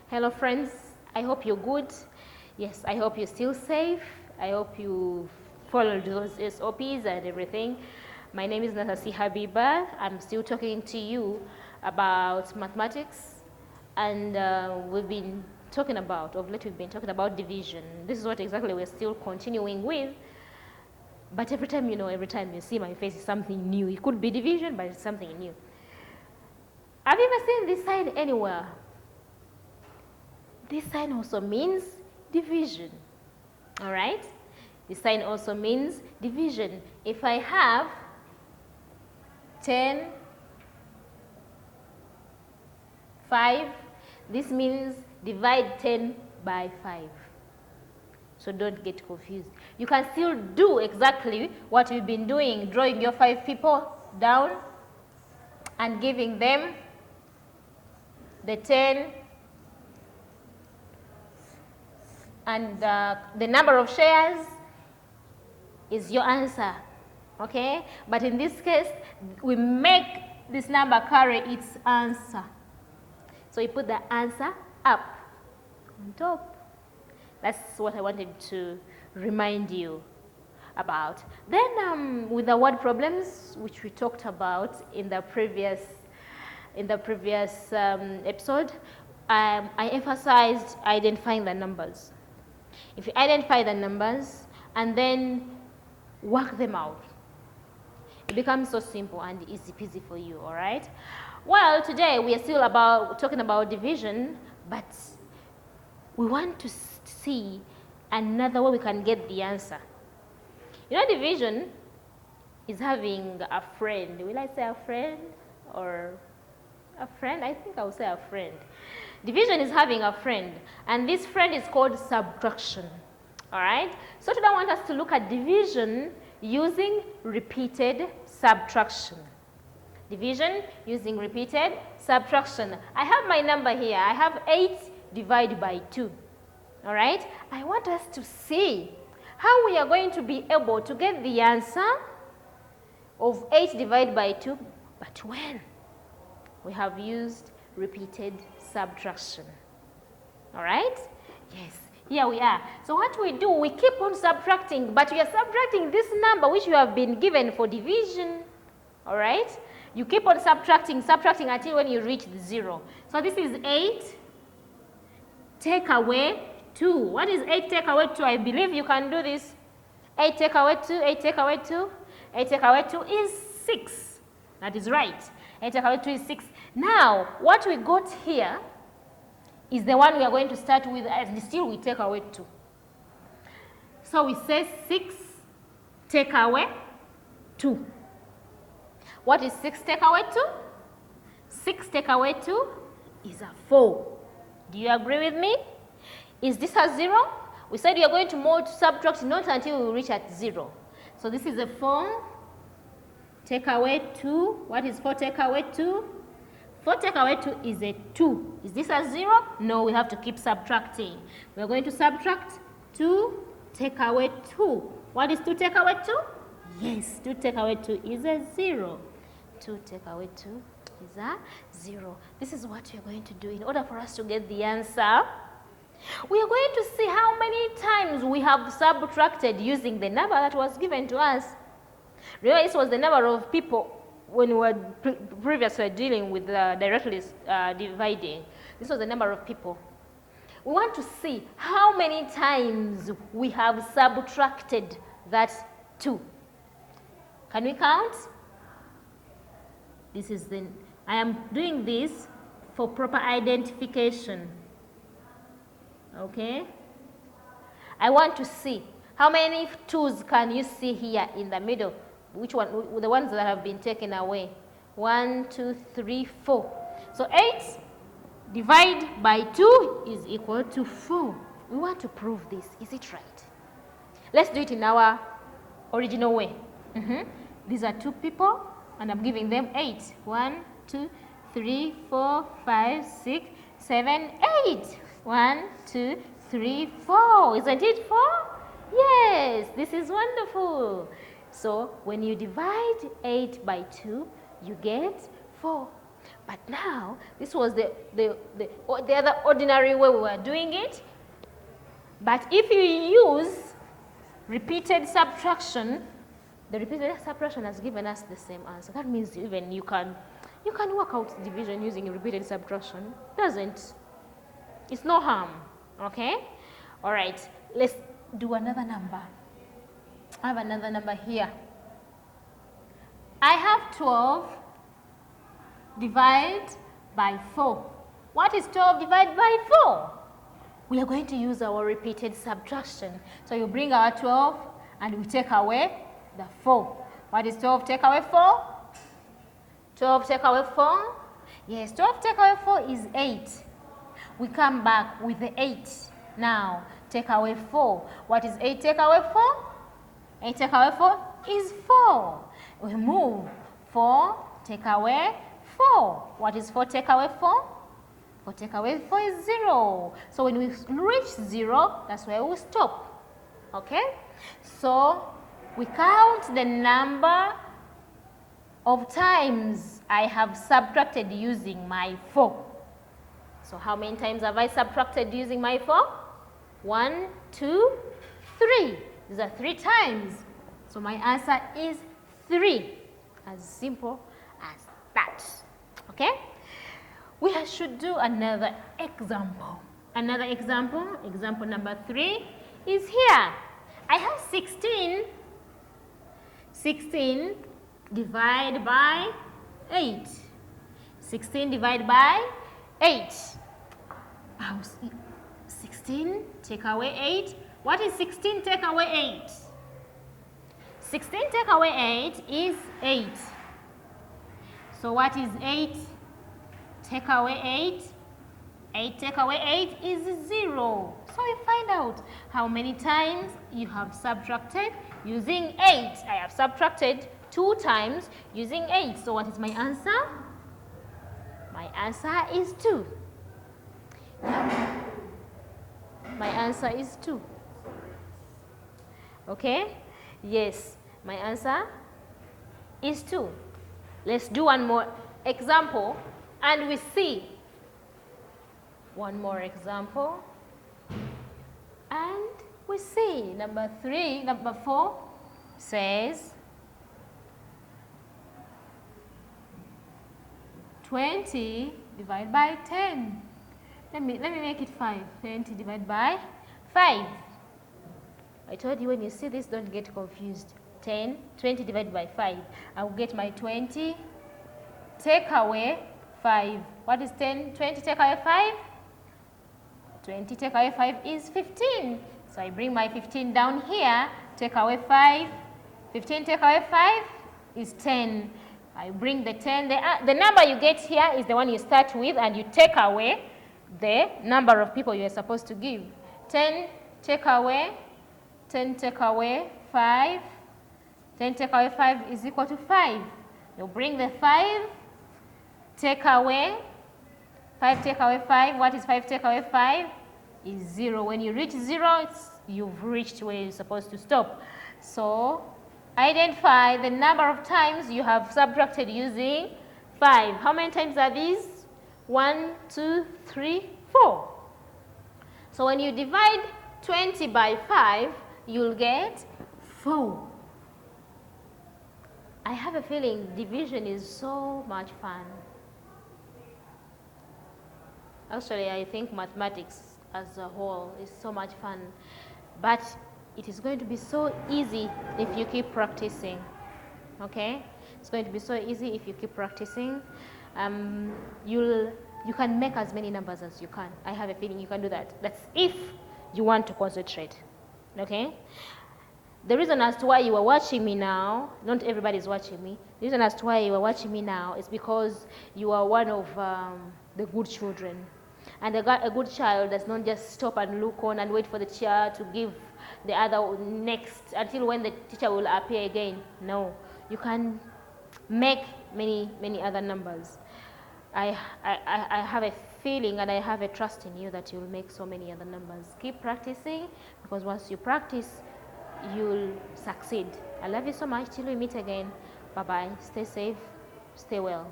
Hello friends, I hope you're good. Yes, I hope you're still safe. I hope you followed those SOPs and everything. My name is Habibah. I'm still talking to you about mathematics, and we've been talking about, of late we've been talking about division. This is what exactly we're still continuing with. But every time you see my face, it's something new. It could be division, but it's something new. Have you ever seen this sign anywhere? This sign also means division. All right? This sign also means division. If I have 10, 5, this means divide 10 by 5. So don't get confused. You can still do exactly what we've been doing, drawing your 5 people down and giving them the 10 and the number of shares is your answer, okay? But in this case, we make this number carry its answer. So you put the answer up on top. That's what I wanted to remind you about. Then with the word problems, which we talked about in the previous episode, I emphasized identifying the numbers. If you identify the numbers and then work them out, it becomes so simple and easy peasy for you, all right? Well, today we are still talking about division, but we want to see another way we can get the answer. You know, division is having a friend. Will I say a friend or a friend? I think I will say a friend. Division is having a friend, and this friend is called subtraction. All right? So today I want us to look at division using repeated subtraction. Division using repeated subtraction. I have my number here. I have 8 divided by 2. All right? I want us to see how we are going to be able to get the answer of 8 divided by 2, but when we have used repeated subtraction. All right? Yes, here we are. So what we do, we keep on subtracting, but we are subtracting this number which you have been given for division. All right? You keep on subtracting until when you reach the 0. So this is 8, take away 2. What is 8 take away 2? I believe you can do this. 8 take away 2, 8 take away 2. 8 take away 2 is 6. That is right. 8 take away 2 is 6. Now, what we got here is the one we are going to start with, and still we take away 2. So we say 6 take away 2. What is 6 take away 2? 6 take away 2 is a 4. Do you agree with me? Is this a 0? We said we are going to subtract not until we reach at 0. So this is a 4. Take away 2. What is 4 take away 2? 4 take away 2 is a 2. Is this a 0? No, we have to keep subtracting. We are going to subtract 2 take away 2. What is 2 take away 2? Yes, 2 take away 2 is a 0. 2 take away 2 is a 0. This is what we are going to do in order for us to get the answer. We are going to see how many times we have subtracted using the number that was given to us. Remember, this was the number of people when we were previously dealing with directly dividing. This was the number of people. We want to see how many times we have subtracted that 2. Can we count? I am doing this for proper identification. Okay? I want to see how many 2s can you see here in the middle? Which one? The ones that have been taken away. 1, 2, 3, 4. So 8 divided by 2 is equal to 4. We want to prove this. Is it right? Let's do it in our original way. These are 2 people, and I'm giving them 8. 1, 2, 3, 4, 5, 6, 7, 8. 1, 2, 3, 4. Isn't it 4? Yes, this is wonderful. So when you divide 8 by 2, you get 4. But now, this was the other ordinary way we were doing it. But if you use repeated subtraction, the repeated subtraction has given us the same answer. That means even you can work out division using repeated subtraction. It's no harm. Okay? All right. Let's do another number. I have another number here. I have 12 divided by 4. What is 12 divided by 4? We are going to use our repeated subtraction. So you bring our 12 and we take away the 4. What is 12 take away 4? 12 take away 4? Yes, 12 take away 4 is 8. We come back with the 8. Now, take away 4. What is 8 take away 4? 8 take away 4 is 4. We move 4 take away 4. What is 4 take away 4? 4 take away 4 is 0. So when we reach 0, that's where we stop. Okay? So we count the number of times I have subtracted using my 4. So how many times have I subtracted using my 4? 1, 2, 3. These are 3 times. So my answer is 3. As simple as that. Okay? We should do another example. Another example, example number 3 is here. I have 16. 16 divided by 8. 16 divided by 8. 16 take away 8. What is 16 take away 8? 16 take away 8 is 8. So what is 8 take away 8? 8 take away 8 is 0. So we find out how many times you have subtracted using 8. I have subtracted 2 times using 8. So what is my answer? My answer is 2. My answer is 2. Okay? Yes, my answer is 2. Let's do one more example and we see. One more example and we see. Number 4 says 20 divided by 10. Let me make it 5. 20 divided by 5. I told you when you see this, don't get confused. 20 divided by 5. I will get my 20, take away 5. What is 10? 20 take away 5? 20 take away 5 is 15. So I bring my 15 down here, take away 5. 15 take away 5 is 10. I bring the 10. The number you get here is the one you start with and you take away the number of people you are supposed to give. 10 take away 5. 10 take away 5 is equal to 5. You bring the 5, take away 5 take away 5. What is 5 take away 5? Is 0. When you reach 0, you've reached where you're supposed to stop. So identify the number of times you have subtracted using 5. How many times are these? 1, 2, 3, 4. So when you divide 20 by 5, you'll get 4. I have a feeling division is so much fun. Actually, I think mathematics as a whole is so much fun. But it is going to be so easy if you keep practicing. Okay? It's going to be so easy if you keep practicing. You can make as many numbers as you can. I have a feeling you can do that. That's if you want to concentrate. Okay? The reason as to why you are watching me now, not everybody is watching me. The reason as to why you are watching me now is because you are one of the good children. And a good child does not just stop and look on and wait for the teacher to give the other next until when the teacher will appear again. No, you can make many other numbers. I have a feeling and I have a trust in you that you'll make so many other numbers. Keep practicing, because once you practice, you'll succeed. I love you so much. Till we meet again. Bye-bye. Stay safe. Stay well.